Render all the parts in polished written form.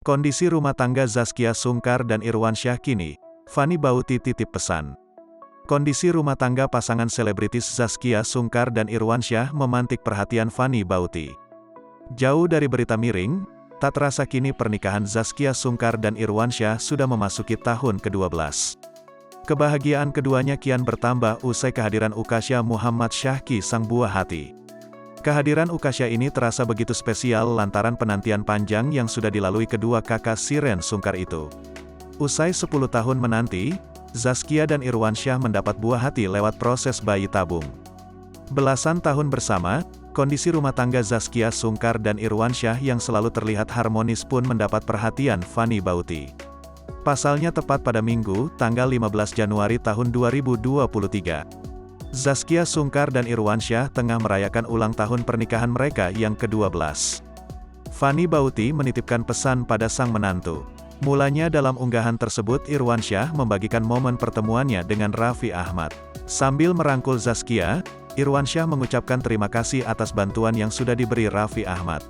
Kondisi rumah tangga Zaskia Sungkar dan Irwansyah kini, Fanny Bauti titip pesan. Kondisi rumah tangga pasangan selebritis Zaskia Sungkar dan Irwansyah memantik perhatian Fanny Bauti. Jauh dari berita miring, tak terasa kini pernikahan Zaskia Sungkar dan Irwansyah sudah memasuki tahun ke-12. Kebahagiaan keduanya kian bertambah usai kehadiran Ukasha Muhammad Syahki sang buah hati. Kehadiran Ukasha ini terasa begitu spesial lantaran penantian panjang yang sudah dilalui kedua kakak Siren Sungkar itu. Usai 10 tahun menanti, Zaskia dan Irwansyah mendapat buah hati lewat proses bayi tabung. Belasan tahun bersama, kondisi rumah tangga Zaskia Sungkar dan Irwansyah yang selalu terlihat harmonis pun mendapat perhatian Fanny Bauti. Pasalnya tepat pada Minggu, tanggal 15 Januari tahun 2023. Zaskia Sungkar dan Irwansyah tengah merayakan ulang tahun pernikahan mereka yang ke-12. Fanny Bauti menitipkan pesan pada sang menantu. Mulanya dalam unggahan tersebut Irwansyah membagikan momen pertemuannya dengan Raffi Ahmad. Sambil merangkul Zaskia, Irwansyah mengucapkan terima kasih atas bantuan yang sudah diberi Raffi Ahmad.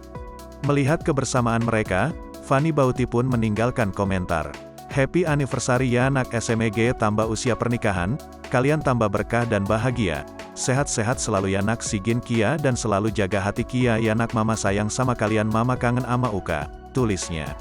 Melihat kebersamaan mereka, Fanny Bauti pun meninggalkan komentar. Happy anniversary ya nak SMEG, tambah usia pernikahan, kalian tambah berkah dan bahagia. Sehat-sehat selalu ya nak Sigin Kia dan selalu jaga hati Kia ya nak, mama sayang sama kalian, mama kangen ama Uka, tulisnya.